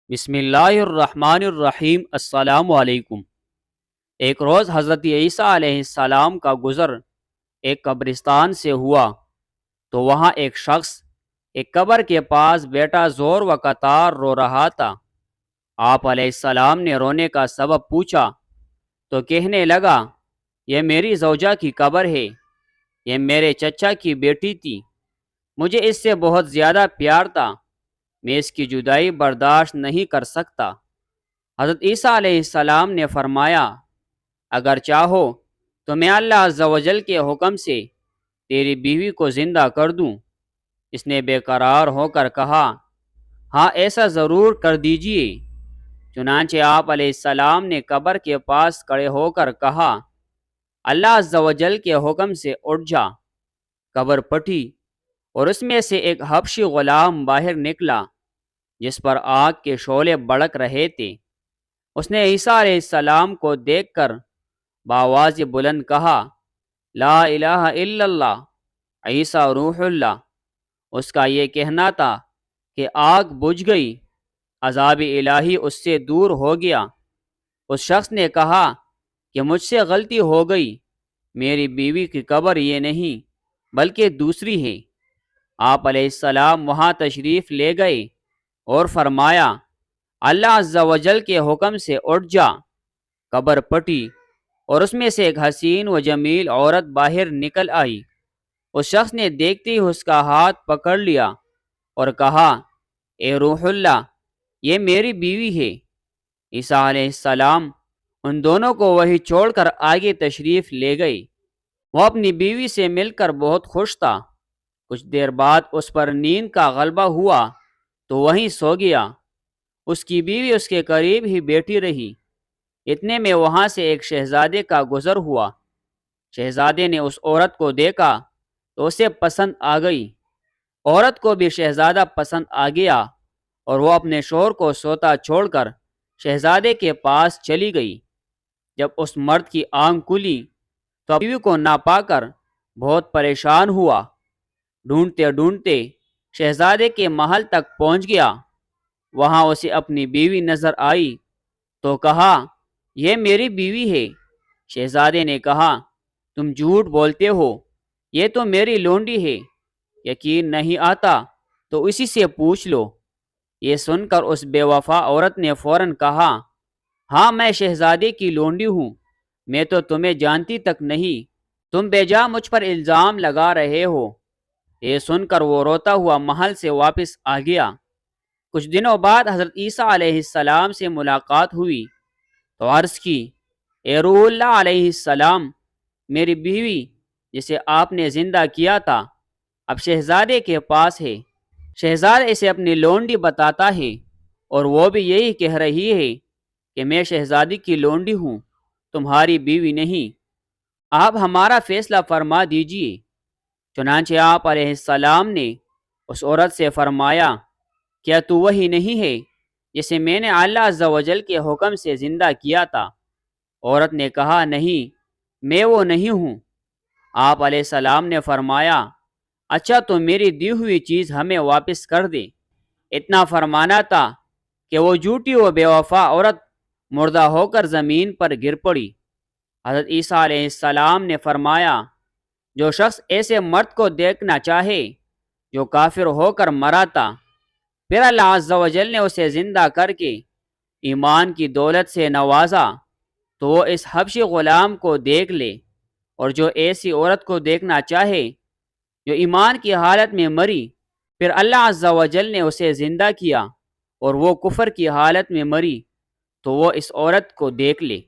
بسم اللہ الرحمن الرحیم۔ السلام علیکم۔ ایک روز حضرت عیسیٰ علیہ السلام کا گزر ایک قبرستان سے ہوا تو وہاں ایک شخص ایک قبر کے پاس بیٹا زور و قطار رو رہا تھا۔ آپ علیہ السلام نے رونے کا سبب پوچھا تو کہنے لگا، یہ میری زوجہ کی قبر ہے، یہ میرے چچا کی بیٹی تھی، مجھے اس سے بہت زیادہ پیار تھا، میں اس کی جدائی برداشت نہیں کر سکتا۔ حضرت عیسیٰ علیہ السلام نے فرمایا، اگر چاہو تو میں اللہ عز و جل کے حکم سے تیری بیوی کو زندہ کر دوں۔ اس نے بے قرار ہو کر کہا، ہاں ایسا ضرور کر دیجئے۔ چنانچہ آپ علیہ السلام نے قبر کے پاس کھڑے ہو کر کہا، اللہ عز و جل کے حکم سے اٹھ جا۔ قبر پھٹی اور اس میں سے ایک حبشی غلام باہر نکلا جس پر آگ کے شعلے بھڑک رہے تھے۔ اس نے عیسیٰ علیہ السلام کو دیکھ کر بآواز بلند کہا، لا الہ الا اللہ، عیسیٰ روح اللہ۔ اس کا یہ کہنا تھا کہ آگ بجھ گئی، عذاب الہی اس سے دور ہو گیا۔ اس شخص نے کہا کہ مجھ سے غلطی ہو گئی، میری بیوی کی قبر یہ نہیں بلکہ دوسری ہے۔ آپ علیہ السلام وہاں تشریف لے گئے اور فرمایا، اللہ عز و جل کے حکم سے اٹھ جا۔ قبر پھٹی اور اس میں سے ایک حسین و جمیل عورت باہر نکل آئی۔ اس شخص نے دیکھتے ہی اس کا ہاتھ پکڑ لیا اور کہا، اے روح اللہ، یہ میری بیوی ہے۔ عیسیٰ علیہ السلام ان دونوں کو وہیں چھوڑ کر آگے تشریف لے گئے۔ وہ اپنی بیوی سے مل کر بہت خوش تھا۔ کچھ دیر بعد اس پر نیند کا غلبہ ہوا تو وہیں سو گیا۔ اس کی بیوی اس کے قریب ہی بیٹھی رہی۔ اتنے میں وہاں سے ایک شہزادے کا گزر ہوا۔ شہزادے نے اس عورت کو دیکھا تو اسے پسند آ گئی۔ عورت کو بھی شہزادہ پسند آ گیا اور وہ اپنے شوہر کو سوتا چھوڑ کر شہزادے کے پاس چلی گئی۔ جب اس مرد کی آنکھ کھلی تو بیوی کو نہ پا کر بہت پریشان ہوا۔ ڈھونڈتے ڈھونڈتے شہزادے کے محل تک پہنچ گیا۔ وہاں اسے اپنی بیوی نظر آئی تو کہا، یہ میری بیوی ہے۔ شہزادے نے کہا، تم جھوٹ بولتے ہو، یہ تو میری لونڈی ہے، یقین نہیں آتا تو اسی سے پوچھ لو۔ یہ سن کر اس بے وفا عورت نے فوراً کہا، ہاں میں شہزادے کی لونڈی ہوں، میں تو تمہیں جانتی تک نہیں، تم بے جا مجھ پر الزام لگا رہے ہو۔ یہ سن کر وہ روتا ہوا محل سے واپس آ گیا۔ کچھ دنوں بعد حضرت عیسیٰ علیہ السلام سے ملاقات ہوئی تو عرض کی، اے روح اللہ علیہ السلام، میری بیوی جسے آپ نے زندہ کیا تھا اب شہزادے کے پاس ہے۔ شہزادہ اسے اپنی لونڈی بتاتا ہے اور وہ بھی یہی کہہ رہی ہے کہ میں شہزادی کی لونڈی ہوں، تمہاری بیوی نہیں، آپ ہمارا فیصلہ فرما دیجئے۔ چنانچہ آپ علیہ السلام نے اس عورت سے فرمایا، کیا تو وہی نہیں ہے جسے میں نے اللہ عز و جل کے حکم سے زندہ کیا تھا؟ عورت نے کہا، نہیں، میں وہ نہیں ہوں۔ آپ علیہ السلام نے فرمایا، اچھا تو میری دی ہوئی چیز ہمیں واپس کر دے۔ اتنا فرمانا تھا کہ وہ جھوٹی و بے وفا عورت مردہ ہو کر زمین پر گر پڑی۔ حضرت عیسیٰ علیہ السلام نے فرمایا، جو شخص ایسے مرد کو دیکھنا چاہے جو کافر ہو کر مرا تھا، پھر اللہ عز و جل نے اسے زندہ کر کے ایمان کی دولت سے نوازا، تو وہ اس حبشی غلام کو دیکھ لے، اور جو ایسی عورت کو دیکھنا چاہے جو ایمان کی حالت میں مری، پھر اللہ عز و جل نے اسے زندہ کیا اور وہ کفر کی حالت میں مری، تو وہ اس عورت کو دیکھ لے۔